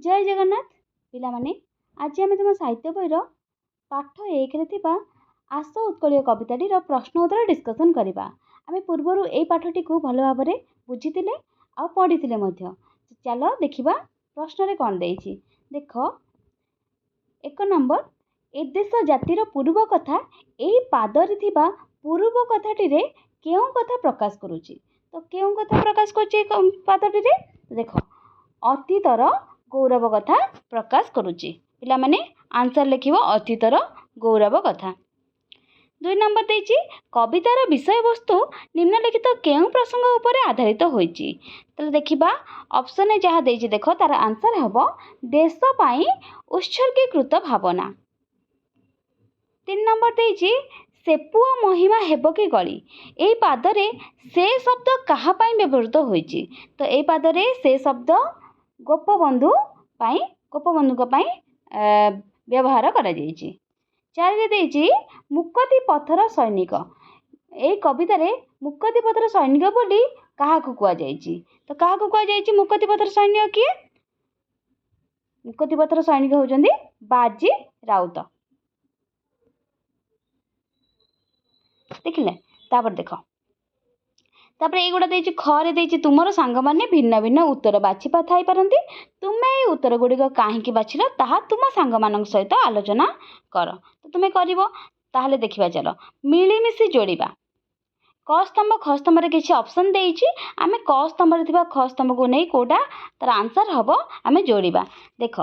जय जगन्नाथ पिलामाने आज आम तुम साहित्य बईर पाठ एक आस उत्कल कविताटीर प्रश्न उत्तर डिस्कसन करवा। आम पूर्वर यही पाठटी को भल भाव में बुझी आ पढ़ी चल देखा प्रश्न रे कौन देछि। देख एक नंबर ए देश जातिर पूर्व कथा यही पादरी थिबा पूर्व कथाटी रे केउं कथा प्रकाश करुछि। तो केउं कथा प्रकाश करुछि पादटी रे देख अतीतर गौरव कथा प्रकाश करुछि। पिला माने आंसर लिखिबो अतीतर गौरव कथा। 2 नंबर देछि कवितार विषय वस्तु निम्नलिखित केउं प्रसंग उपर आधारित होइछि। तले देखिबा ऑप्शन ए जहा देछि देख तार आंसर हबो देश पई उत्सर्गीकृत भावना। 3 नंबर देछि से पुओ महिमा हेबो कि गली एई पादरे से शब्द कहा पई व्यवहृत होइछि। तो एई पादरे से शब्द गोपबंधु को व्यवहार करा जाइछि। 4 रे देछि मुक्ति पथर सैनिक एई कविता रे मुक्ति पथर सैनिक बोली काहाकु कुआ जाइछि। तो काहाकु कुआ जाइछि मुक्ति पथर सैनिक किए? मुक्ति पथर सैनिक होउछन्ती बाजी राउत। देखिले तापर देख तापर एगुड़ा देछि खरे देछि तुमर सांग माने भिन्न भिन्न उत्तर बाछिपा थाई पारंती। तुमे ए उत्तर गुडी काहेकि बाछिलो ताहा तुम सांग मानक सहित आलोचना कर। तो तुमे करिवो ताहले देखिबा चलो मिलीमिशी जोड़िबा। क स्तंभ ख स्तंभ रे किछि ऑप्शन देछि आमे क स्तंभ रे थिबा ख स्तंभ को नै कोडा तार आंसर हबो आमे जोड़िबा। देख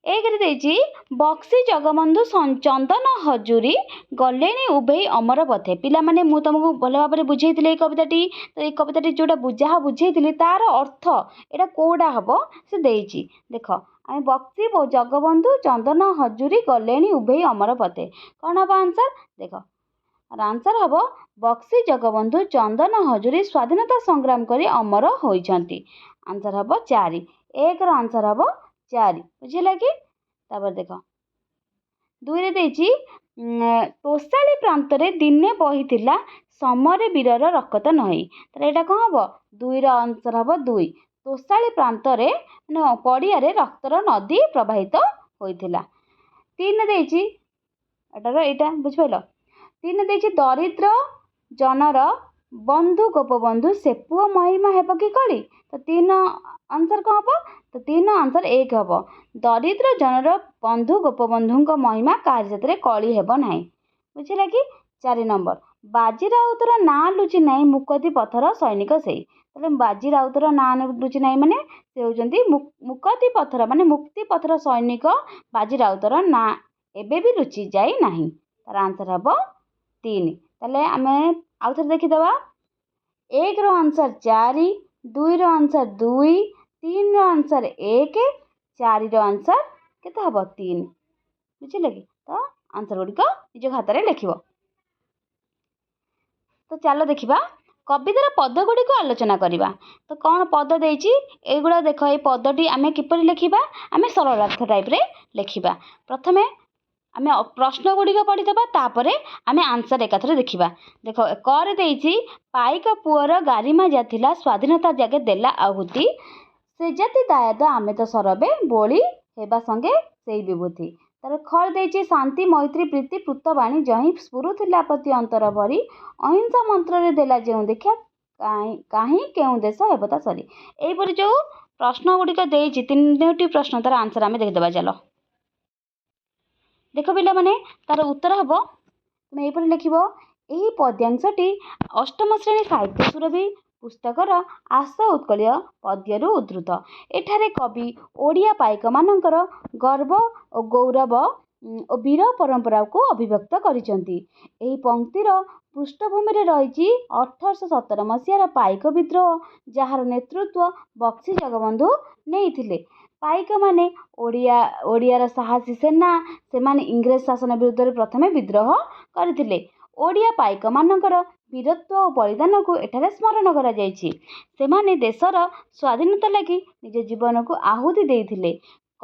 एक रे देछि बक्सी जगबंधु चंदन हजूरी गलेनी उभे अमर पथे। पिला माने मु तुमको भल भाव में बुझेइथिले ए कविताटी। तो ए कविताटी जोटा बुझा बुझेइथिले तार अर्थ एटा कोडा हबो से देछि। देख आमे बक्सी जगबंधु चंदन हजूरी गलेनी उभे अमर पथे कौन हबो आंसर। देख आंसर हबो बक्सी जगबंधु चंदन हजूरी स्वाधीनता संग्राम करी अमर होइछंती। आंसर हबो 4 एक रो आंसर हबो 4 बुझिला कि। तापर देख 2 रे देछि तोसाली प्रांत रे दिने बहिथिला समरे वीरर रक्त नही। तो एटा कोन हबो 2 रो आंसर हबो 2 तोसाली प्रांत रे न पड़िया रे रक्तर नदी प्रवाहित होइथिला। 3 देछि एटा बुझ पाइलो 3 देछि दरिद्र जनर बंधु गोपबंधु से पुओ महिमा हेबो कि कली। तो 3 आंसर कौन हबो। तो 3 आंसर 1 हबो दरिद्र जनर बंधु गोपबंधु महिमा कार जतरे कली हेबो नाही बुझिला कि। 4 नंबर बाजी राउतर ना लुचि नाही मुक्ति पथर सैनिक सेई। तले बाजी राउतर ना लुचि नाही माने से होजंती मुक्ति पथर माने मुक्ति पथर सैनिक बाजी राउतर ना एबे भी लुचि जाई नाही। तार आंसर हबो 3। तले आमे आउथर देखि दबा 1 रो आंसर 4 2 रो आंसर 2 3 रो आंसर 1 4 रो आंसर केते हबो 3 बुझिले कि। तो आंसर गुडी को निज खाता रे लिखिबो। तो चलो देखिबा कवितार पद गुडी को आलोचना करिबा। तो कौन पद देछि एगुडा देख ए पदटी आमे किपरि लिखिबा आमे सरलार्थ टाइप रे लिखिबा। प्रथमे आमे प्रश्न गुडी को पढि देबा तापरे आमे आंसर एकाथरे देखिबा। देखो कर देछि पाइक पुअर गारिमा जाथिला स्वाधीनता जागे देला आहुति से जाति दायद आमे तो सरबे बोली हेबा संगे सेई विभूति। तार खर देछि शांति मैत्री प्रीति पृतवाणी जही स्फुरुथिला पति अंतर भरी अहिंसा मंत्र रे देला जेउ देखा काहे केउ देश हेबो ता सरी। एई परि जो प्रश्न गुडी को देछि 3टी प्रश्न तार आंसर आमे देख देबा। चलो देख पिला माने तार उत्तर हबो तुम एपरि लिखिबो एही पद्यांशटी अष्टम श्रेणी साहित्य सुरभि पुस्तकर आस उत्कलीय पद्यरू उद्धृत। एठारे कवि ओडिया पाइक मानकर गर्व और गौरव और वीर परंपरा को अभिव्यक्त करिसंती। एही पंक्तिर पृष्ठभूमि रे रहिछि 1817 मसीहार पाइक विद्रोह जहार नेतृत्व बक्सी जगबंधु नेइथिले। पाइक माने ओडियार साहसी सेना सेमाने इंग्रेज शासन विरुद्ध प्रथमे विद्रोह करथिले। ओडिया पाइक मानकर वीरत्व और बलिदान को एठारे स्मरण करा जाइछि। सेमाने देशर स्वाधीनता लागि निज जीवन को आहुति देइथिले।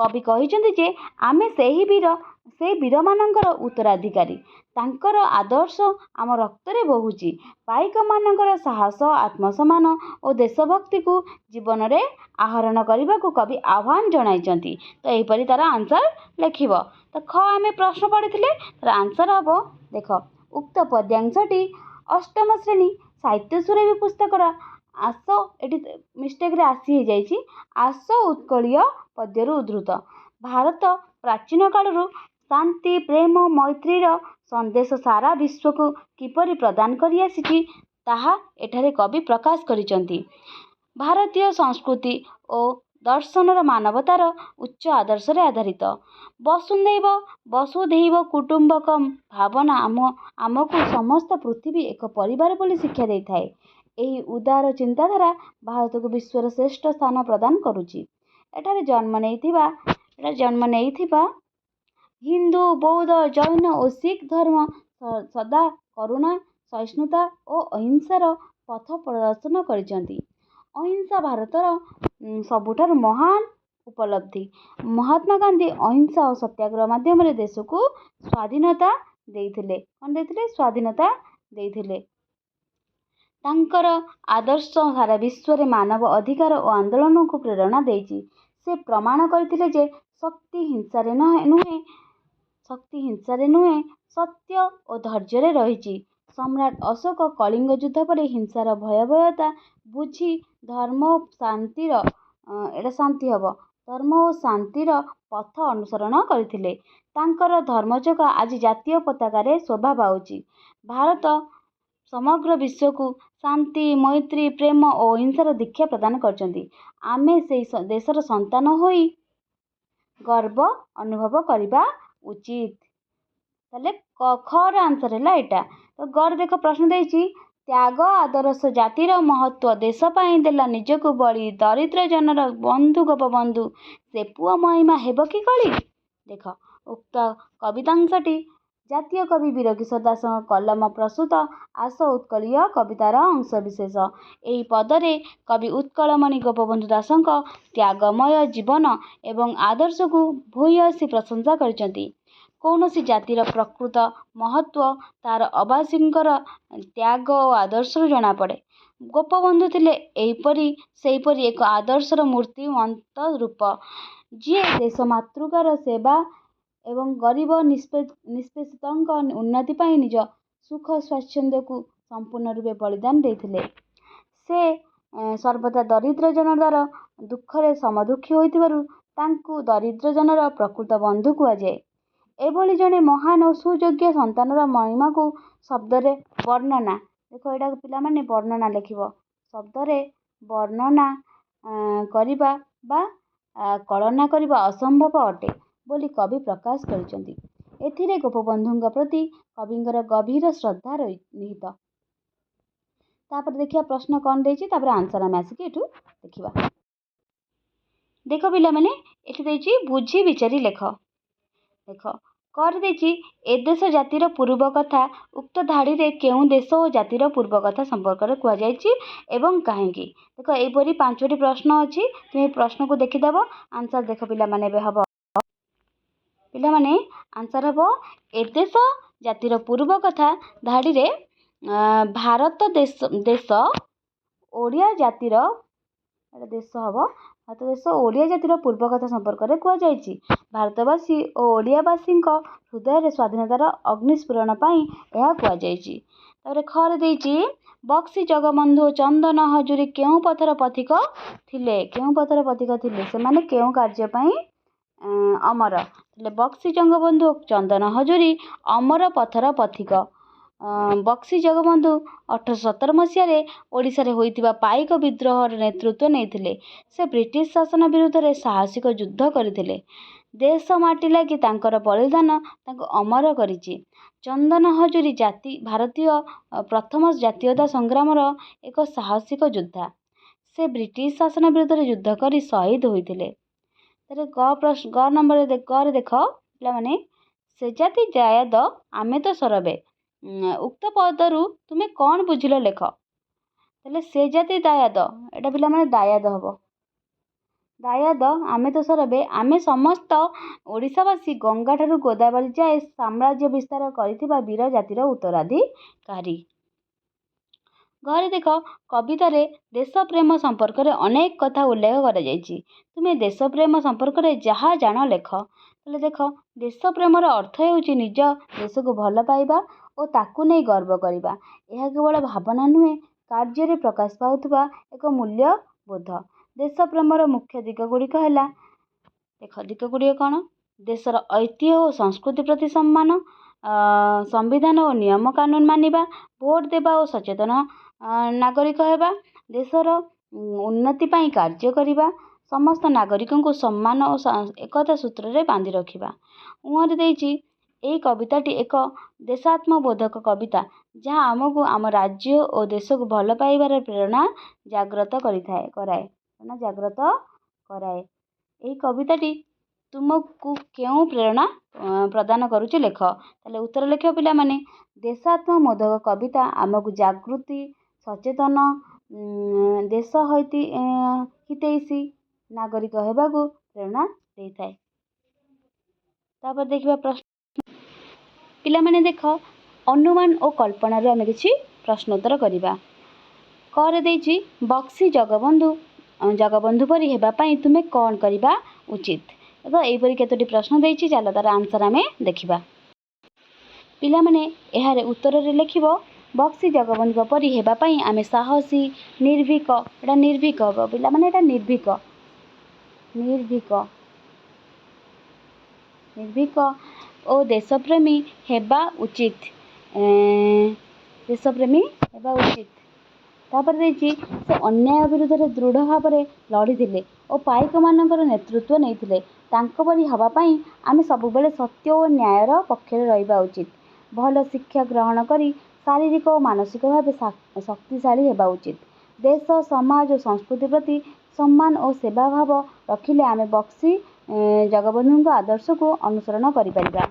କବି କହିଛନ୍ତି ଯେ ଆମେ ସେହି ବୀରମାନଙ୍କର ଉତ୍ତରାଧିକାରୀ। ତାଙ୍କର ଆଦର୍ଶ ଆମ ରକ୍ତରେ ବହୁଛି। ପାଇକମାନଙ୍କର ସାହସ, ଆତ୍ମସମ୍ମାନ ଓ ଦେଶଭକ୍ତିକୁ ଜୀବନରେ ଆହରଣ କରିବାକୁ କବି ଆହ୍ୱାନ ଜଣାଇଛନ୍ତି। ତ ଏହିପରି ତାର ଆନ୍ସର ଲେଖିବ। ତ ଖ ଆମେ ପ୍ରଶ୍ନ ପଢ଼ିଥିଲେ, ତାର ଆନ୍ସର ହେବ ଦେଖ, ଉକ୍ତ ପଦ୍ୟାଂଶଟି ଅଷ୍ଟମ ଶ୍ରେଣୀ ସାହିତ୍ୟ ସୁରଭି ପୁସ୍ତକର ଆସ, ଏଠି ମିଷ୍ଟେକରେ ଆସି ହେଇଯାଇଛି, ଆସ ଉତ୍କଳୀୟ ପଦ୍ୟରୁ ଉଦ୍ଧୃତ। ଭାରତ ପ୍ରାଚୀନ କାଳରୁ ଶାନ୍ତି, ପ୍ରେମ, ମୈତ୍ରୀର ସନ୍ଦେଶ ସାରା ବିଶ୍ୱକୁ କିପରି ପ୍ରଦାନ କରି ଆସିଛି ତାହା ଏଠାରେ କବି ପ୍ରକାଶ କରିଛନ୍ତି। ଭାରତୀୟ ସଂସ୍କୃତି ଓ ଦର୍ଶନର ମାନବତାର ଉଚ୍ଚ ଆଦର୍ଶରେ ଆଧାରିତ। ବସୁଧୈବ କୁଟୁମ୍ବକମ୍ ଭାବନା ଆମକୁ ସମସ୍ତ ପୃଥିବୀ ଏକ ପରିବାର ବୋଲି ଶିକ୍ଷା ଦେଇଥାଏ। ଏହି ଉଦାର ଚିନ୍ତାଧାରା ଭାରତକୁ ବିଶ୍ୱର ଶ୍ରେଷ୍ଠ ସ୍ଥାନ ପ୍ରଦାନ କରୁଛି। ଏଠାରେ ଜନ୍ମ ନେଇଥିବା ହିନ୍ଦୁ, ବୌଦ୍ଧ, ଜୈନ ଓ ଶିଖ ଧର୍ମ ସଦା କରୁଣା, ସହିଷ୍ଣୁତା ଓ ଅହିଂସାର ପଥ ପ୍ରଦର୍ଶନ କରିଛନ୍ତି। ଅହିଂସା ଭାରତର ସବୁଠାରୁ ମହାନ ଉପଲବ୍ଧି। ମହାତ୍ମା ଗାନ୍ଧୀ ଅହିଂସା ଓ ସତ୍ୟାଗ୍ରହ ମାଧ୍ୟମରେ ଦେଶକୁ ସ୍ୱାଧୀନତା ଦେଇଥିଲେ। କ'ଣ ଦେଇଥିଲେ? ସ୍ୱାଧୀନତା ଦେଇଥିଲେ। ତାଙ୍କର ଆଦର୍ଶ ସାରା ବିଶ୍ୱରେ ମାନବ ଅଧିକାର ଓ ଆନ୍ଦୋଳନକୁ ପ୍ରେରଣା ଦେଇଛି। ସେ ପ୍ରମାଣ କରିଥିଲେ ଯେ ଶକ୍ତି ହିଂସାରେ ନୁହେଁ, ସତ୍ୟ ଓ ଧୈର୍ଯ୍ୟରେ ରହିଛି। ସମ୍ରାଟ ଅଶୋକ କଳିଙ୍ଗ ଯୁଦ୍ଧ ପରେ ହିଂସାର ଭୟାବହତା ବୁଝି ଧର୍ମ ଓ ଶାନ୍ତିର ପଥ ଅନୁସରଣ କରିଥିଲେ। ତାଙ୍କର ଧର୍ମଚକ୍ର ଆଜି ଜାତୀୟ ପତାକାରେ ଶୋଭା ପାଉଛି। ଭାରତ ସମଗ୍ର ବିଶ୍ୱକୁ ଶାନ୍ତି, ମୈତ୍ରୀ, ପ୍ରେମ ଓ ଅହିଂସାର ଦୀକ୍ଷା ପ୍ରଦାନ କରିଛନ୍ତି। ଆମେ ସେହି ଦେଶର ସନ୍ତାନ ହୋଇ ଗର୍ବ ଅନୁଭବ କରିବା ଉଚିତ। ତାହେଲେ ଖର ଆନ୍ସର ହେଲା ଏଇଟା। ତ ଗରେ ଦେଖ ପ୍ରଶ୍ନ ଦେଇଛି, ତ୍ୟାଗ ଆଦର୍ଶ ଜାତିର ମହତ୍ଵ, ଦେଶ ପାଇଁ ଦେଲା ନିଜକୁ ବଳି, ଦରିଦ୍ର ଜନର ବନ୍ଧୁ ଗୋପବନ୍ଧୁ, ସେ ପୁଅ ମହିମା ହେବ କି କଳି। ଦେଖ, ଉକ୍ତ କବିତାଂଶଟି ଜାତୀୟ କବି ବୀରକିଶୋର ଦାସଙ୍କ କଲମ ପ୍ରସୂତ ଆସ ଉତ୍କଳୀୟ କବିତାର ଅଂଶବିଶେଷ। ଏହି ପଦରେ କବି ଉତ୍କଳମଣି ଗୋପବନ୍ଧୁ ଦାସଙ୍କ ତ୍ୟାଗମୟ ଜୀବନ ଏବଂ ଆଦର୍ଶକୁ ଭୂୟସୀ ପ୍ରଶଂସା କରିଛନ୍ତି। କୌଣସି ଜାତିର ପ୍ରକୃତ ମହତ୍ଵ ତାର ଅବାସୀଙ୍କର ତ୍ୟାଗ ଓ ଆଦର୍ଶରୁ ଜଣାପଡ଼େ। ଗୋପବନ୍ଧୁ ଥିଲେ ସେହିପରି ଏକ ଆଦର୍ଶର ମୂର୍ତ୍ତିମନ୍ତ ରୂପ, ଯିଏ ଦେଶ ମାତୃକାର ସେବା ଏବଂ ଗରିବ ନିଷ୍ପେଷିତଙ୍କ ଉନ୍ନତି ପାଇଁ ନିଜ ସୁଖ ସ୍ୱାଚ୍ଛନ୍ଦ୍ୟକୁ ସମ୍ପୂର୍ଣ୍ଣ ରୂପେ ବଳିଦାନ ଦେଇଥିଲେ। ସେ ସର୍ବଦା ଦରିଦ୍ର ଜନତାର ଦୁଃଖରେ ସମଦୁଃଖୀ ହୋଇଥିବାରୁ ତାଙ୍କୁ ଦରିଦ୍ର ଜନର ପ୍ରକୃତ ବନ୍ଧୁ କୁହାଯାଏ। ଏଭଳି ଜଣେ ମହାନ ଓ ସୁଯୋଗ୍ୟ ସନ୍ତାନର ମହିମାକୁ ଶବ୍ଦରେ ବର୍ଣ୍ଣନା, ଦେଖ ଏଇଟାକୁ ପିଲାମାନେ ବର୍ଣ୍ଣନା ଲେଖିବ, ଶବ୍ଦରେ ବର୍ଣ୍ଣନା କରିବା ବା କଳନା କରିବା ଅସମ୍ଭବ ଅଟେ ବୋଲି କବି ପ୍ରକାଶ କରିଛନ୍ତି। ଏଥିରେ ଗୋପବନ୍ଧୁଙ୍କ ପ୍ରତି କବିଙ୍କର ଗଭୀର ଶ୍ରଦ୍ଧା ନିହିତ। ତାପରେ ଦେଖିବା ପ୍ରଶ୍ନ କ'ଣ ଦେଇଛି, ତାପରେ ଆନ୍ସର ଆମେ ଆସିକି ଏଠୁ ଦେଖିବା। ଦେଖ ପିଲାମାନେ, ଏଠି ଦେଇଛି ବୁଝି ବିଚାରି ଲେଖ। ଦେଖ, କରେ ଦେଇଛି ଏ ଦେଶ ଜାତିର ପୂର୍ବ କଥା, ଉକ୍ତ ଧାଡ଼ିରେ କେଉଁ ଦେଶ ଓ ଜାତିର ପୂର୍ବ କଥା ସମ୍ପର୍କରେ କୁହାଯାଇଛି ଏବଂ କାହିଁକି। ଦେଖ, ଏହିପରି 5ଟି ପ୍ରଶ୍ନ ଅଛି। ତୁମେ ଏ ପ୍ରଶ୍ନକୁ ଦେଖିଦେବ। ଆନ୍ସର ଦେଖ ପିଲାମାନେ ଏବେ ହେବ। ପିଲାମାନେ ଆନ୍ସର ହେବ, ଏ ଦେଶ ଜାତିର ପୂର୍ବ କଥା ଧାଡ଼ିରେ ଭାରତ ଦେଶ ଓଡ଼ିଆ ଜାତିର ଓଡ଼ିଆ ଜାତିର ପୂର୍ବ କଥା ସମ୍ପର୍କରେ କୁହାଯାଇଛି। ଭାରତବାସୀ ଓ ଓଡ଼ିଆବାସୀଙ୍କ ହୃଦୟରେ ସ୍ୱାଧୀନତାର ଅଗ୍ନିସ୍ଫୁରଣ ପାଇଁ ଏହା କୁହାଯାଇଛି। ତାପରେ ଖରେ ଦେଇଛି, ବକ୍ସି ଜଗବନ୍ଧୁ ଓ ଚନ୍ଦନ ହଜୁରୀ କେଉଁ ପଥର ପଥିକ ଥିଲେ? ସେମାନେ କେଉଁ କାର୍ଯ୍ୟ ପାଇଁ ଅମର ଥିଲେ? ବକ୍ସି ଜଗବନ୍ଧୁ ଓ ଚନ୍ଦନ ହଜୁରୀ ଅମର ପଥର ପଥିକ। ବକ୍ସି ଜଗବନ୍ଧୁ 1817 ମସିହାରେ ଓଡ଼ିଶାରେ ହୋଇଥିବା ପାଇକ ବିଦ୍ରୋହର ନେତୃତ୍ୱ ନେଇଥିଲେ। ସେ ବ୍ରିଟିଶ ଶାସନ ବିରୁଦ୍ଧରେ ସାହସିକ ଯୁଦ୍ଧ କରିଥିଲେ। ଦେଶ ମାଟି ଲାଗି ତାଙ୍କର ବଳିଦାନ ତାଙ୍କୁ ଅମର କରିଛି। ଚନ୍ଦନ ହଜୁରୀ ଭାରତୀୟ ପ୍ରଥମ ଜାତୀୟତା ସଂଗ୍ରାମର ଏକ ସାହସିକ ଯୋଦ୍ଧା। ସେ ବ୍ରିଟିଶ ଶାସନ ବିରୁଦ୍ଧରେ ଯୁଦ୍ଧ କରି ଶହୀଦ ହୋଇଥିଲେ। ଗରେ ଦେଖ ପିଲାମାନେ, ସେ ଜାତି ଦାୟାଦ ଆମେ ତ ସରବେ, ଉକ୍ତ ପଦରୁ ତୁମେ କ'ଣ ବୁଝିଲ ଲେଖ। ତାହେଲେ ସେ ଜାତି ଦାୟାଦ, ଏଇଟା ପିଲାମାନେ ଦାୟାଦ ହବ। ଦାୟାଦ ଆମେ ତ ସରବେ ଆମେ ସମସ୍ତ ଓଡ଼ିଶାବାସୀ ଗଙ୍ଗାଠାରୁ ଗୋଦାବରୀ ଯାଏ ସାମ୍ରାଜ୍ୟ ବିସ୍ତାର କରିଥିବା ବୀର ଜାତିର ଉତ୍ତରାଧିକାରୀ। ଘରେ ଦେଖ କବିତାରେ ଦେଶ ପ୍ରେମ ସମ୍ପର୍କରେ ଅନେକ କଥା ଉଲ୍ଲେଖ କରାଯାଇଛି। ତୁମେ ଦେଶ ପ୍ରେମ ସମ୍ପର୍କରେ ଯାହା ଜାଣ ଲେଖ। ତାହେଲେ ଦେଖ ଦେଶ ପ୍ରେମର ଅର୍ଥ ହେଉଛି ନିଜ ଦେଶକୁ ଭଲ ପାଇବା ଓ ତାକୁ ନେଇ ଗର୍ବ କରିବା। ଏହା କେବଳ ଭାବନା ନୁହେଁ, କାର୍ଯ୍ୟରେ ପ୍ରକାଶ ପାଉଥିବା ଏକ ମୂଲ୍ୟବୋଧ। ଦେଶ ପ୍ରେମର ମୁଖ୍ୟ ଦିଗ ଗୁଡ଼ିକ ହେଲା, ଦେଖ ଦିଗ ଗୁଡ଼ିକ କ'ଣ? ଦେଶର ଐତିହ୍ୟ ଓ ସଂସ୍କୃତି ପ୍ରତି ସମ୍ମାନ, ସମ୍ବିଧାନ ଓ ନିୟମ କାନୁନ ମାନିବା, ଭୋଟ ଦେବା ଓ ସଚେତନ ନାଗରିକ ହେବା, ଦେଶର ଉନ୍ନତି ପାଇଁ କାର୍ଯ୍ୟ କରିବା, ସମସ୍ତ ନାଗରିକଙ୍କୁ ସମ୍ମାନ ଓ ଏକତା ସୂତ୍ରରେ ବାନ୍ଧି ରଖିବା। ଉଁହରେ ଦେଇଛି ଏହି କବିତାଟି ଏକ ଦେଶାତ୍ମବୋଧକ କବିତା ଯାହା ଆମକୁ ଆମ ରାଜ୍ୟ ଓ ଦେଶକୁ ଭଲ ପାଇବାର ପ୍ରେରଣା ଜାଗ୍ରତ କରାଏ। ଏହି କବିତାଟି ତୁମକୁ କେଉଁ ପ୍ରେରଣା ପ୍ରଦାନ କରୁଛି ଲେଖ। ତାହେଲେ ଉତ୍ତର ଲେଖିବ ପିଲାମାନେ। ଦେଶାତ୍ମବୋଧକ କବିତା ଆମକୁ ଜାଗୃତି, ସଚେତନ, ଦେଶ ହିତୈଷୀ ନାଗରିକ ହେବାକୁ ପ୍ରେରଣା ଦେଇଥାଏ। ତାପରେ ଦେଖିବା ପ୍ରଶ୍ନ। ପିଲାମାନେ ଦେଖ ଅନୁମାନ ଓ କଳ୍ପନାରୁ ଆମେ କିଛି ପ୍ରଶ୍ନ ଉତ୍ତର କରିବା। କରେ ଦେଇଛି ବକ୍ସି ଜଗବନ୍ଧୁ ପରି ହେବା ପାଇଁ ତୁମେ କ'ଣ କରିବା ଉଚିତ? ତ ଏହିପରି କେତୋଟି ପ୍ରଶ୍ନ ଦେଇଛି, ଚାଲ ତାର ଆନ୍ସର ଆମେ ଦେଖିବା। ପିଲାମାନେ ଏହାର ଉତ୍ତରରେ ଲେଖିବ ବକ୍ସି ଜଗବନ୍ଧୁଙ୍କ ପରି ହେବା ପାଇଁ ଆମେ ସାହସୀ, ନିର୍ଭୀକ, ଏଇଟା ନିର୍ଭୀକ ହେବ ପିଲାମାନେ, ଏଇଟା ନିର୍ଭୀକ ଓ ଦେଶପ୍ରେମୀ ହେବା ଉଚିତ। ତାପରେ ଦେଇଛି ସେ ଅନ୍ୟାୟ ବିରୁଦ୍ଧରେ ଦୃଢ଼ ଭାବରେ ଲଢ଼ିଥିଲେ ଓ ପାଇକମାନଙ୍କର ନେତୃତ୍ୱ ନେଇଥିଲେ। ତାଙ୍କ ପରି ହେବା ପାଇଁ ଆମେ ସବୁବେଳେ ସତ୍ୟ ଓ ନ୍ୟାୟର ପକ୍ଷରେ ରହିବା ଉଚିତ। ଭଲ ଶିକ୍ଷା ଗ୍ରହଣ କରି ଶାରୀରିକ ଓ ମାନସିକ ଭାବେ ଶକ୍ତିଶାଳୀ ହେବା ଉଚିତ। ଦେଶ, ସମାଜ ଓ ସଂସ୍କୃତି ପ୍ରତି ସମ୍ମାନ ଓ ସେବା ଭାବ ରଖିଲେ ଆମେ ବକ୍ସି ଜଗବନ୍ଧୁଙ୍କ ଆଦର୍ଶକୁ ଅନୁସରଣ କରିପାରିବା।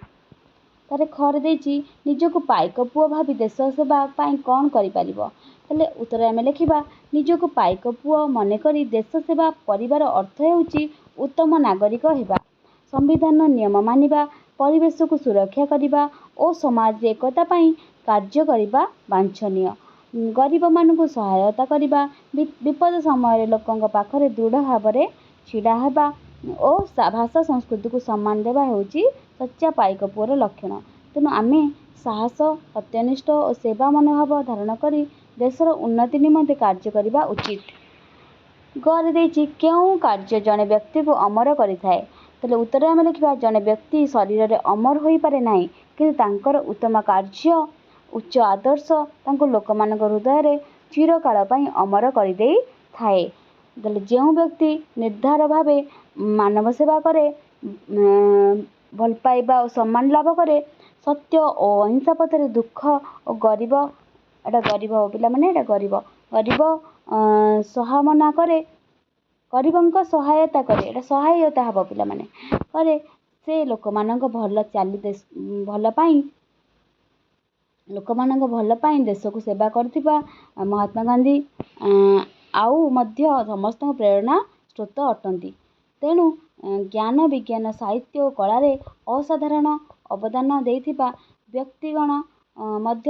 ତାରେ ଖରେ ଦେଇଛି ନିଜକୁ ପାଇକ ପୁଅ ଭାବି ଦେଶ ସେବା ପାଇଁ କ'ଣ କରିପାରିବ? ତାହେଲେ ଉତ୍ତରରେ ଆମେ ଲେଖିବା ନିଜକୁ ପାଇକ ପୁଅ ମନେକରି ଦେଶ ସେବା କରିବାର ଅର୍ଥ ହେଉଛି ଉତ୍ତମ ନାଗରିକ ହେବା, ସମ୍ବିଧାନର ନିୟମ ମାନିବା, ପରିବେଶକୁ ସୁରକ୍ଷା କରିବା ଓ ସମାଜରେ ଏକତା ପାଇଁ କାର୍ଯ୍ୟ କରିବା ବାଞ୍ଛନୀୟ। ଗରିବମାନଙ୍କୁ ସହାୟତା କରିବା, ବିପଦ ସମୟରେ ଲୋକଙ୍କ ପାଖରେ ଦୃଢ଼ ଭାବରେ ଛିଡ଼ା ହେବା ଓ ଭାଷା ସଂସ୍କୃତିକୁ ସମ୍ମାନ ଦେବା ହେଉଛି ସଚ୍ଚା ପାଇକ ପୁଅର ଲକ୍ଷଣ। ତେଣୁ ଆମେ ସାହସ, ସତ୍ୟନିଷ୍ଠ ଓ ସେବା ମନୋଭାବ ଧାରଣ କରି ଦେଶର ଉନ୍ନତି ନିମନ୍ତେ କାର୍ଯ୍ୟ କରିବା ଉଚିତ। ଗରେ ଦେଇଛି କେଉଁ କାର୍ଯ୍ୟ ଜଣେ ବ୍ୟକ୍ତିକୁ ଅମର କରିଥାଏ? ତାହେଲେ ଉତ୍ତରରେ ଆମେ ଲେଖିବା ଜଣେ ବ୍ୟକ୍ତି ଶରୀରରେ ଅମର ହୋଇପାରେ ନାହିଁ, କିନ୍ତୁ ତାଙ୍କର ଉତ୍ତମ କାର୍ଯ୍ୟ, ଉଚ୍ଚ ଆଦର୍ଶ ତାଙ୍କୁ ଲୋକମାନଙ୍କ ହୃଦୟରେ ଚିରକାଳ ପାଇଁ ଅମର କରିଦେଇଥାଏ। ତାହେଲେ ଯେଉଁ ବ୍ୟକ୍ତି ନିର୍ଦ୍ଧାର ଭାବେ ମାନବ ସେବା କରେ, ଭଲ ପାଇବା ଓ ସମ୍ମାନ ଲାଭ କରେ, ସତ୍ୟ ଓ ଅହିଂସା ପଥରେ ଦୁଃଖ ଓ ଗରିବଙ୍କ ସହାୟତା କରେ, ଏଇଟା ସହାୟତା ହେବ ପିଲାମାନେ, କରେ ସେ ଲୋକମାନଙ୍କ ଭଲ ପାଇଁ ଦେଶକୁ ସେବା କରିଥିବା ମହାତ୍ମା ଗାନ୍ଧୀ ଆଉ ମଧ୍ୟ ସମସ୍ତଙ୍କ ପ୍ରେରଣା ସ୍ରୋତ ଅଟନ୍ତି। ତେଣୁ ଜ୍ଞାନ, ବିଜ୍ଞାନ, ସାହିତ୍ୟ ଓ କଳାରେ ଅସାଧାରଣ ଅବଦାନ ଦେଇଥିବା ବ୍ୟକ୍ତିଗଣ ମଧ୍ୟ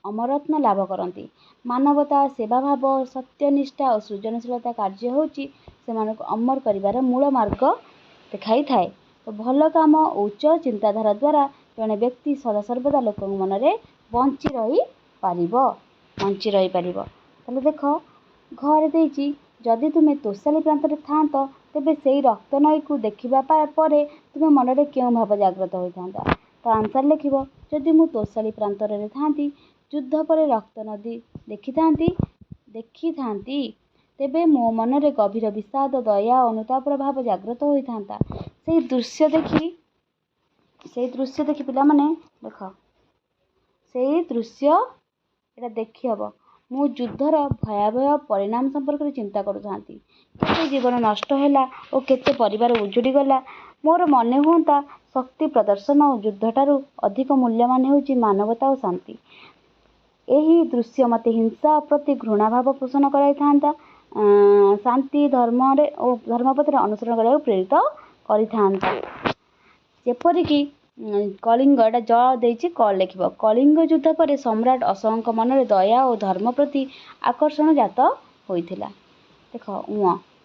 ଅମରତ୍ୱ ଲାଭ କରନ୍ତି। ମାନବତା, ସେବାଭାବ, ସତ୍ୟନିଷ୍ଠା ଓ ସୃଜନଶୀଳତା କାର୍ଯ୍ୟ ହେଉଛି ସେମାନଙ୍କୁ ଅମର କରିବାର ମୂଳ ମାର୍ଗ ଦେଖାଇଥାଏ। ତ ଭଲ କାମ ଓ ଉଚ୍ଚ ଚିନ୍ତାଧାରା ଦ୍ୱାରା ଜଣେ ବ୍ୟକ୍ତି ସଦାସର୍ବଦା ଲୋକଙ୍କ ମନରେ ବଞ୍ଚି ରହିପାରିବ। ତାହେଲେ ଦେଖ ଘରେ ଦେଇଛି ଯଦି ତୁମେ ତୋଷାଲି ପ୍ରାନ୍ତରେ ଥାଆନ୍ତ, ତେବେ ସେହି ରକ୍ତ ନଈକୁ ଦେଖିବା ପରେ ତୁମ ମନରେ କେଉଁ ଭାବ ଜାଗ୍ରତ ହୋଇଥାନ୍ତା? ତ ଆନ୍ସର ଲେଖିବ ଯଦି ମୁଁ ତୋଷାଲି ପ୍ରାନ୍ତରରେ ଥାଆନ୍ତି, ଯୁଦ୍ଧ ପରେ ରକ୍ତ ନଦୀ ଦେଖିଥାନ୍ତି, ତେବେ ମୋ ମନରେ ଗଭୀର ବିଷାଦ, ଦୟା ଓ ଅନୁତାପର ଭାବ ଜାଗ୍ରତ ହୋଇଥାନ୍ତା। ସେହି ଦୃଶ୍ୟ ଦେଖି ପିଲାମାନେ ଦେଖ, ଏଇଟା ଦେଖିହେବ ମୁଁ ଯୁଦ୍ଧର ଭୟାବହ ପରିଣାମ ସମ୍ପର୍କରେ ଚିନ୍ତା କରୁଥାନ୍ତି। କେତେ ଜୀବନ ନଷ୍ଟ ହେଲା ଓ କେତେ ପରିବାର ଉଜୁଡ଼ି ଗଲା। ମୋର ମନେ ହୁଅନ୍ତା ଶକ୍ତି ପ୍ରଦର୍ଶନ ଓ ଯୁଦ୍ଧଠାରୁ ଅଧିକ ମୂଲ୍ୟବାନ ହେଉଛି ମାନବତା ଓ ଶାନ୍ତି। ଏହି ଦୃଶ୍ୟ ମୋତେ ହିଂସା ପ୍ରତି ଘୃଣା ଭାବ ପୋଷଣ କରାଇଥାନ୍ତା। ଶାନ୍ତି ଧର୍ମରେ ଓ ଧର୍ମପଥରେ ଅନୁସରଣ କରିବାକୁ ପ୍ରେରିତ କରିଥାନ୍ତି। ଯେପରିକି କଳିଙ୍ଗ, ଏଇଟା ଜ ଦେଇଛି କ ଲେଖିବ। କଳିଙ୍ଗ ଯୁଦ୍ଧ ପରେ ସମ୍ରାଟ ଅଶୋକଙ୍କ ମନରେ ଦୟା ଓ ଧର୍ମ ପ୍ରତି ଆକର୍ଷଣ ଜାତ ହୋଇଥିଲା। ଦେଖ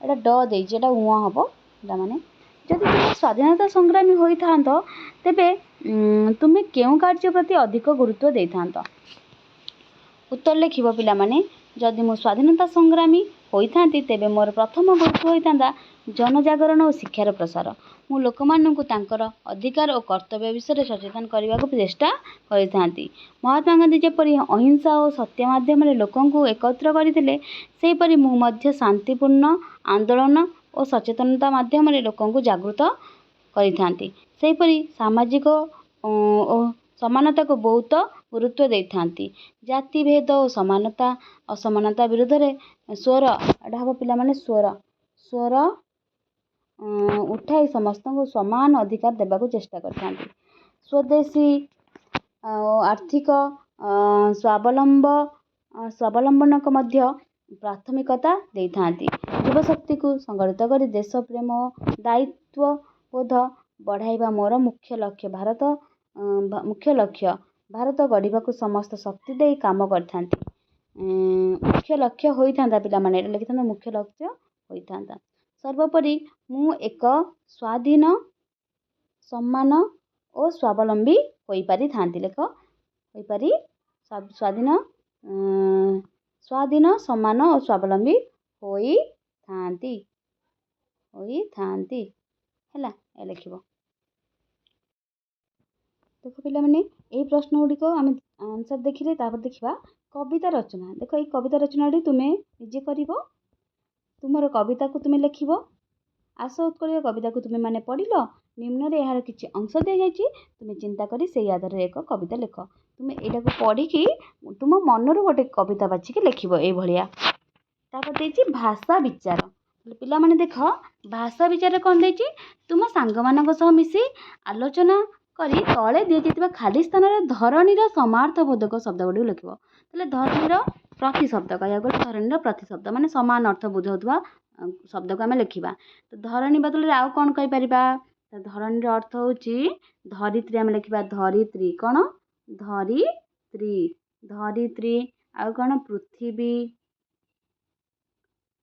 ଏଇଟା ଡ ଦେଇଛି, ଏଇଟା ହେବ ପିଲାମାନେ। ଯଦି ତୁମେ ସ୍ୱାଧୀନତା ସଂଗ୍ରାମୀ ହୋଇଥାନ୍ତ ତେବେ ତୁମେ କେଉଁ କାର୍ଯ୍ୟ ପ୍ରତି ଅଧିକ ଗୁରୁତ୍ୱ ଦେଇଥାନ୍ତ? ଉତ୍ତର ଲେଖିବ ପିଲାମାନେ। ଯଦି ମୁଁ ସ୍ୱାଧୀନତା ସଂଗ୍ରାମୀ ହୋଇଥାନ୍ତି ତେବେ ମୋର ପ୍ରଥମ ଗୁରୁତ୍ୱ ହୋଇଥାନ୍ତା ଜନଜାଗରଣ ଓ ଶିକ୍ଷାର ପ୍ରସାର। ମୁଁ ଲୋକମାନଙ୍କୁ ତାଙ୍କର ଅଧିକାର ଓ କର୍ତ୍ତବ୍ୟ ବିଷୟରେ ସଚେତନ କରିବାକୁ ଚେଷ୍ଟା କରିଥାନ୍ତି। ମହାତ୍ମା ଗାନ୍ଧୀ ଯେପରି ଅହିଂସା ଓ ସତ୍ୟ ମାଧ୍ୟମରେ ଲୋକଙ୍କୁ ଏକତ୍ର କରିଥିଲେ, ସେହିପରି ମୁଁ ମଧ୍ୟ ଶାନ୍ତିପୂର୍ଣ୍ଣ ଆନ୍ଦୋଳନ ଓ ସଚେତନତା ମାଧ୍ୟମରେ ଲୋକଙ୍କୁ ଜାଗୃତ କରିଥାନ୍ତି। ସେହିପରି ସାମାଜିକ ଓ ସମାନତାକୁ ବହୁତ ଗୁରୁତ୍ୱ ଦେଇଥାନ୍ତି। ଜାତିଭେଦ ଓ ଅସମାନତା ବିରୁଦ୍ଧରେ ସ୍ୱର, ଏଇଟା ହେବ ପିଲାମାନେ ସ୍ୱର ଉଠାଇ ସମସ୍ତଙ୍କୁ ସମାନ ଅଧିକାର ଦେବାକୁ ଚେଷ୍ଟା କରିଥାନ୍ତି। ସ୍ୱଦେଶୀ ଆର୍ଥିକ ସ୍ୱାବଲମ୍ବନକୁ ମଧ୍ୟ ପ୍ରାଥମିକତା ଦେଇଥାନ୍ତି। ଯୁବଶକ୍ତିକୁ ସଂଗଠିତ କରି ଦେଶ ପ୍ରେମ ଓ ଦାୟିତ୍ୱବୋଧ ବଢ଼ାଇବା ମୋର ମୁଖ୍ୟ ଲକ୍ଷ୍ୟ। ଭାରତ ଗଢ଼ିବାକୁ ସମସ୍ତ ଶକ୍ତି ଦେଇ କାମ କରିଥାନ୍ତି। ମୁଖ୍ୟ ଲକ୍ଷ୍ୟ ହୋଇଥାନ୍ତା ପିଲାମାନେ, ଏଇଟା ଲେଖିଥାନ୍ତା ମୁଖ୍ୟ ଲକ୍ଷ୍ୟ ହୋଇଥାନ୍ତା। ସର୍ବୋପରି ମୁଁ ଏକ ସ୍ୱାଧୀନ, ସମାନ ଓ ସ୍ୱାବଲମ୍ବୀ ହୋଇପାରିଥାନ୍ତି। ଲେଖ ସ୍ୱାଧୀନ, ସମାନ ଓ ସ୍ୱାବଲମ୍ବୀ ହୋଇଥାନ୍ତି ହେଲା, ଏ ଲେଖିବ। ଦେଖ ପିଲାମାନେ, ଏହି ପ୍ରଶ୍ନ ଗୁଡ଼ିକ ଆମେ ଆନ୍ସର୍ ଦେଖିଲେ ତାପରେ ଦେଖିବା କବିତା ରଚନା। ଦେଖ ଏଇ କବିତା ରଚନାଟି ତୁମେ ନିଜେ କରିବ, ତୁମର କବିତାକୁ ତୁମେ ଲେଖିବ। ଆସ ଉତ୍କଳୀୟ କବିତାକୁ ତୁମେ ମାନେ ପଢ଼ିଲ, ନିମ୍ନରେ ଏହାର କିଛି ଅଂଶ ଦିଆଯାଇଛି, ତୁମେ ଚିନ୍ତା କରି ସେଇ ଆଧାରରେ ଏକ କବିତା ଲେଖ। ତୁମେ ଏଇଟାକୁ ପଢ଼ିକି ତୁମ ମନରୁ ଗୋଟେ କବିତା ବାଛିକି ଲେଖିବ ଏଇଭଳିଆ। ତାପରେ ଦେଇଛି ଭାଷା ବିଚାର। ପିଲାମାନେ ଦେଖ ଭାଷା ବିଚାର କ'ଣ ଦେଇଛି? ତୁମ ସାଙ୍ଗମାନଙ୍କ ସହ ମିଶି ଆଲୋଚନା କରି ତଳେ ଦିଆଯାଇଥିବା ଖାଲି ସ୍ଥାନରେ ଧରଣୀର ସମାର୍ଥବୋଧକ ଶବ୍ଦ ଗୁଡ଼ିକୁ ଲେଖିବ। ତାହେଲେ ଧରଣୀର ପ୍ରତିଶବ୍ଦ, କହିବାକୁ ଗଲେ ଧରଣୀର ପ୍ରତିଶବ୍ଦ ମାନେ ସମାନ ଅର୍ଥ ବୁଝାଉଥିବା ଶବ୍ଦକୁ ଆମେ ଲେଖିବା। ତ ଧରଣୀ ବଦଳରେ ଆଉ କ'ଣ କହିପାରିବା? ଧରଣୀର ଅର୍ଥ ହେଉଛି ଧରିତ୍ରୀ, ଆମେ ଲେଖିବା ଧରିତ୍ରୀ। କ'ଣ? ଧରିତ୍ରୀ। ଆଉ କ'ଣ?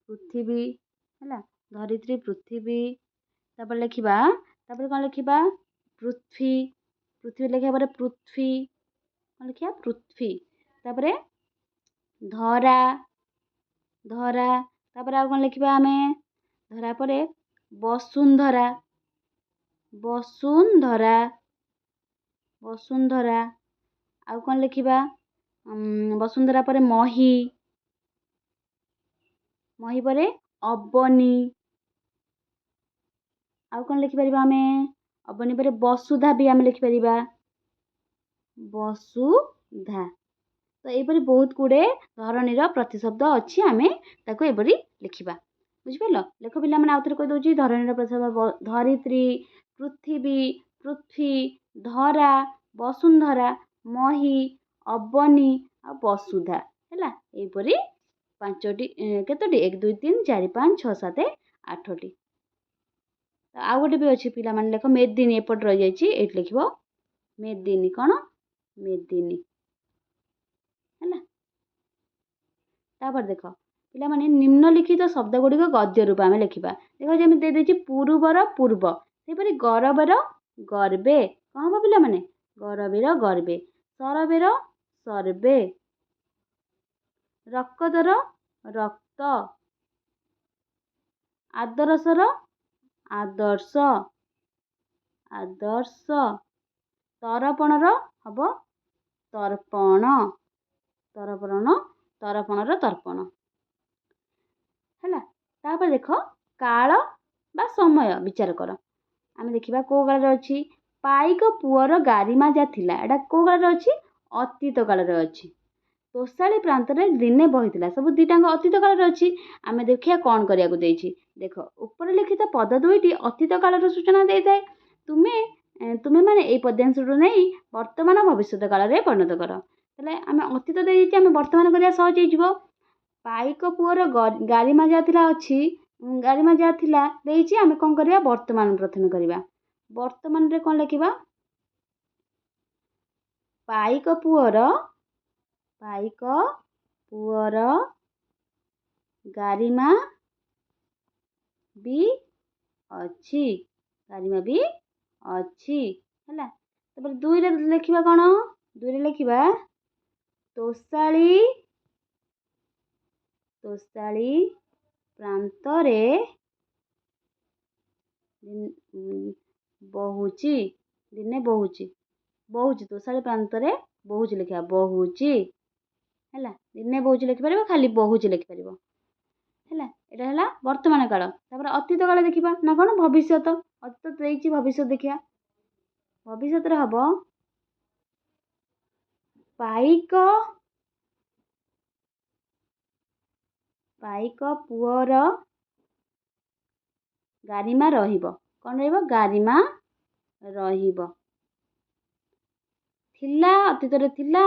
ପୃଥିବୀ ହେଲା, ଧରିତ୍ରୀ ପୃଥିବୀ। ତାପରେ ଲେଖିବା, ତାପରେ କ'ଣ ଲେଖିବା? ପୃଥ୍ୱୀ ଲେଖିବା ପରେ ପୃଥ୍ୱୀ, କ'ଣ ଲେଖିବା? ପୃଥ୍ୱୀ। ତାପରେ ଧରା। ତାପରେ ଆଉ କ'ଣ ଲେଖିବା ଆମେ? ଧରା ପରେ ବସୁନ୍ଧରା। ଆଉ କ'ଣ ଲେଖିବା? ବସୁନ୍ଧରା ପରେ ମହି ପରେ ଅବନୀ। ଆଉ କ'ଣ ଲେଖିପାରିବା ଆମେ? ଅବନୀ ପରେ ବସୁଧା ବି ଆମେ ଲେଖିପାରିବା, ବସୁଧା। ତ ଏହିପରି ବହୁତ ଗୁଡ଼ିଏ ଧରଣୀର ପ୍ରତିଶବ୍ଦ ଅଛି, ଆମେ ତାକୁ ଏପରି ଲେଖିବା। ବୁଝିପାରିଲ? ଲେଖ ପିଲାମାନେ, ଆଉ ଥରେ କହିଦେଉଛି ଧରଣୀର ପ୍ରତିଶବ୍ଦ ଧରିତ୍ରୀ, ପୃଥିବୀ, ପୃଥ୍ୱୀ, ଧରା, ବସୁନ୍ଧରା, ମହି, ଅବନୀ ଆଉ ବସୁଧା ହେଲା। ଏହିପରି 5ଟି, କେତୋଟି? 1 2 3 4 5 6 7 8ଟି। ଆଉ ଗୋଟେ ବି ଅଛି ପିଲାମାନେ, ଲେଖ ମେଦିନୀ। ଏପଟେ ରହିଯାଇଛି, ଏଇଠି ଲେଖିବ ମେଦିନୀ। କ'ଣ? ମେଦିନୀ ହେଲା। ତାପରେ ଦେଖ ପିଲାମାନେ, ନିମ୍ନଲିଖିତ ଶବ୍ଦ ଗୁଡ଼ିକ ଗଦ୍ୟ ରୂପ ଆମେ ଲେଖିବା। ଦେଖ ଯେମିତି ଦେଇଦେଇଛି ପୂର୍ବର ପୂର୍ବ, ସେହିପରି ଗରବେର ଗର୍ବେ। କ'ଣ ହେବ ପିଲାମାନେ? ଗରବେର ଗର୍ବେ। ସରବେର ସର୍ବେ। ରକତର ରକ୍ତ। ଆଦରସର ଆଦର୍ଶ। ତରପଣର ହେବ ତର୍ପଣ। ତରପଣର ତର୍ପଣ ହେଲା। ତାପରେ ଦେଖ କାଳ ବା ସମୟ ବିଚାର କର। ଆମେ ଦେଖିବା କୋଉ କାଳରେ ଅଛି? ପାଇକ ପୁଅର ଗାରିମା ଯା ଥିଲା, ଏଇଟା କୋଉ କାଳରେ ଅଛି? ଅତୀତ କାଳରେ ଅଛି। ତୋଷାଳୀ ପ୍ରାନ୍ତରେ ଦିନେ ବହିଥିଲା, ସବୁ ଦୁଇଟାଙ୍କ ଅତୀତ କାଳରେ ଅଛି। ଆମେ ଦେଖିବା କ'ଣ କରିବାକୁ ଦେଇଛି। ଦେଖ ଉପରେ ଲିଖିତ ପଦ ଦୁଇଟି ଅତୀତ କାଳର ସୂଚନା ଦେଇଥାଏ। ତୁମେମାନେ ଏଇ ପଦ୍ୟାଂଶରୁ ନେଇ ବର୍ତ୍ତମାନ ଭବିଷ୍ୟତ କାଳରେ ପରିଣତ କର। ତାହେଲେ ଆମେ ଅତୀତ ଦେଇଛି, ଆମେ ବର୍ତ୍ତମାନ କରିବା ସହଜ ହେଇଯିବ। ପାଇକ ପୁଅର ଗାରିମା ଯାହା ଥିଲା ଅଛି, ଗାରିମା ଯାହା ଥିଲା ଦେଇଛି, ଆମେ କ'ଣ କରିବା ବର୍ତ୍ତମାନ ପ୍ରଥମେ କରିବା। ବର୍ତ୍ତମାନରେ କ'ଣ ଲେଖିବା? ପାଇକ ପୁଅର ଗାରିମା ବି ଅଛି, ଗାରିମା ବି ଅଛି ହେଲା। ତାପରେ 2ରେ ଲେଖିବା କ'ଣ? 2ରେ ଲେଖିବା ତୋଷାଳୀ ପ୍ରାନ୍ତରେ ବହୁଛି, ଦିନେ ବହୁଛି, ତୋଷାଳୀ ପ୍ରାନ୍ତରେ ବହୁଛି ଲେଖିବା, ବହୁଛି ହେଲା। ଦିନେ ବହୁଛି ଲେଖିପାରିବ, ଖାଲି ବହୁଛି ଲେଖିପାରିବ ହେଲା। ଏଇଟା ହେଲା ବର୍ତ୍ତମାନ କାଳ। ତାପରେ ଅତୀତ କାଳ ଦେଖିବା ନା କ'ଣ? ଭବିଷ୍ୟତ। ଅତୀତ ଦେଇଛି, ଭବିଷ୍ୟତ ଦେଖିବା। ଭବିଷ୍ୟତରେ ହବ ପାଇକ ପୁଅର ଗାରିମା ରହିବ। କ'ଣ ରହିବ? ଗାରିମା ରହିବ। ଥିଲା, ଅତୀତରେ ଥିଲା,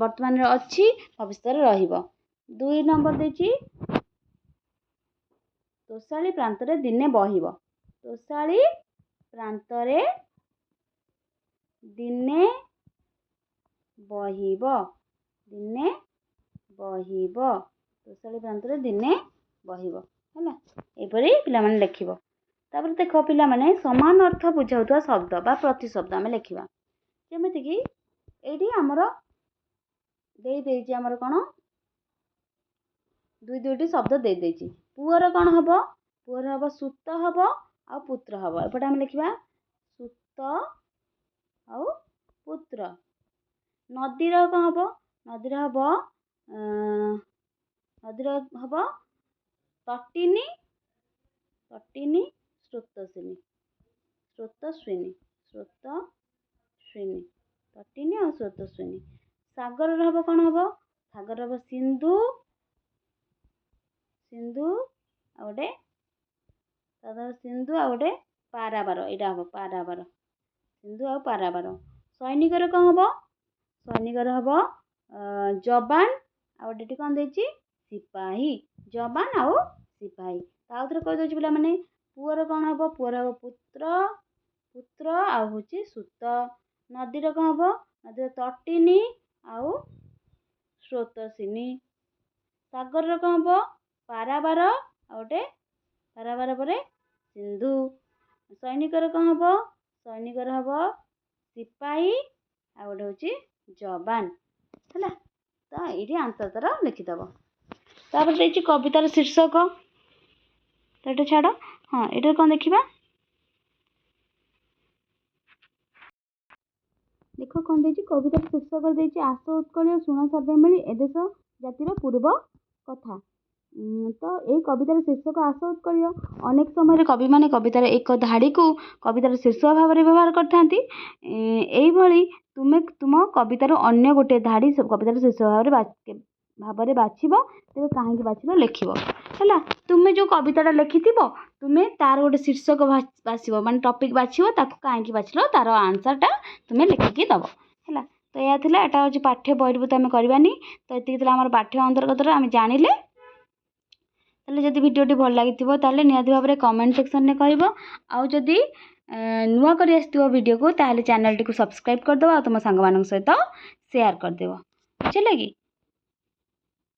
ବର୍ତ୍ତମାନରେ ଅଛି, ଭବିଷ୍ୟତରେ ରହିବ। 2 ନମ୍ବର ଦେଇଛି ତୋଷାଳୀ ପ୍ରାନ୍ତରେ ଦିନେ ବହିବ। ତୋଷାଳୀ ପ୍ରାନ୍ତରେ ଦିନେ ବହିବ, ତୋଷାଳୀ ପ୍ରାନ୍ତରେ ଦିନେ ବହିବ ହେଲା। ଏପରି ପିଲାମାନେ ଲେଖିବ। ତାପରେ ଦେଖ ପିଲାମାନେ, ସମାନ ଅର୍ଥ ବୁଝାଉଥିବା ଶବ୍ଦ ବା ପ୍ରତିଶବ୍ଦ ଆମେ ଲେଖିବା। ଯେମିତିକି ଏଇଠି ଆମର ଦେଇଛି ଆମର କ'ଣ? 2ଟି ଶବ୍ଦ ଦେଇଛି। ପୁଅର କ'ଣ ହବ? ପୁଅର ହବ ସୁତ ହବ ଆଉ ପୁତ୍ର ହବ। ଏପଟେ ଆମେ ଲେଖିବା ସୁତ ଆଉ ପୁତ୍ର। ନଦୀର କ'ଣ ହବ? ନଦୀର ହବ ତଟିନୀ ସ୍ରୋତସ୍ୱିନୀ, ତଟିନୀ ଆଉ ସ୍ରୋତସ୍ୱିନୀ। ସାଗରର ହବ କ'ଣ ହବ? ସାଗରର ହବ ସିନ୍ଧୁ ଆଉ ଗୋଟେ ପାରାବାର। ଏଇଟା ହବ ପାରାବାର, ସିନ୍ଧୁ ଆଉ ପାରାବାର। ସୈନିକର କ'ଣ ହବ? ସୈନିକର ହବ ଯବାନ ଆଉ ଗୋଟେ ଏଠି କ'ଣ ଦେଇଛି? ସିପାହୀ। ଯବାନ ଆଉ ସିପାହୀ। ତା ଭିତରେ କହିଦେଉଛି ପିଲାମାନେ, ପୁଅର କ'ଣ ହବ? ପୁଅର ହବ ପୁତ୍ର ଆଉ ହେଉଛି ସୁତ। ନଦୀର କ'ଣ ହବ? ନଦୀର ତଟିନୀ ଆଉ ସ୍ରୋତସ୍ୱିନୀ। ସାଗରର କ'ଣ ହବ? ପାରାବାର ଆଉ ଗୋଟେ ପାରାବାର ପରେ ସିନ୍ଧୁ। ସୈନିକର କ'ଣ ହବ? ସୈନିକର ହବ ସିପାହୀ ଆଉ ଗୋଟେ ହେଉଛି ଯବାନ ହେଲା। ତ ଏଇଠି ଆନ୍ସର ତାର ଲେଖିଦେବ। ତାପରେ ଦେଇଛି କବିତାର ଶୀର୍ଷକ। ତ ଏଇଟା ଛାଡ଼। ହଁ, ଏଇଟାରେ କ'ଣ ଦେଖିବା? ଦେଖ କ'ଣ ଦେଇଛି? କବିତାର ଶୀର୍ଷକ ଦେଇଛି ଆସ ଉତ୍କଳୀୟ ଶୁଣ ସର୍ବେ ମିଳି ଏ ଦେଶ ଜାତିର ପୂର୍ବ କଥା। ତ ଏଇ କବିତାର ଶୀର୍ଷକ ଆସ ଉତ୍କଳୀୟ। ଅନେକ ସମୟରେ କବିମାନେ କବିତାର ଏକ ଧାଡ଼ିକୁ କବିତାର ଶୀର୍ଷକ ଭାବରେ ବ୍ୟବହାର କରିଥାନ୍ତି। ଏଇଭଳି ତୁମେ ତୁମ କବିତାରୁ ଅନ୍ୟ ଗୋଟିଏ ଧାଡ଼ି କବିତାର ଶୀର୍ଷକ ଭାବରେ ବାଛିବ। ତେବେ କାହିଁକି ବାଛିଲ ଲେଖିବ ହେଲା। ତୁମେ ଯେଉଁ କବିତାଟା ଲେଖିଥିବ, ତୁମେ ତାର ଗୋଟେ ଶୀର୍ଷକ ବାଛିବ, ମାନେ ଟପିକ୍ ବାଛିବ, ତାକୁ କାହିଁକି ବାଛିଲ ତାର ଆନ୍ସରଟା ତୁମେ ଲେଖିକି ଦେବ ହେଲା। ତ ଏହା ଥିଲା, ଏଇଟା ହେଉଛି ପାଠ୍ୟ ବହିରୁ ତ ଆମେ କରିବାନି। ତ ଏତିକି ଥିଲା ଆମର ପାଠ୍ୟ ଅନ୍ତର୍ଗତର ଆମେ ଜାଣିଲେ। ତାହେଲେ ଯଦି ଭିଡ଼ିଓଟି ଭଲ ଲାଗିଥିବ ତାହେଲେ ନିହାତି ଭାବରେ କମେଣ୍ଟ ସେକ୍ସନରେ କହିବ। ଆଉ ଯଦି ନୂଆ କରି ଆସିଥିବ ଭିଡ଼ିଓକୁ ତାହେଲେ ଚ୍ୟାନେଲଟିକୁ ସବସ୍କ୍ରାଇବ୍ କରିଦେବ ଆଉ ତୁମ ସାଙ୍ଗମାନଙ୍କ ସହିତ ସେୟାର କରିଦେବ। ବୁଝିଲେ କି?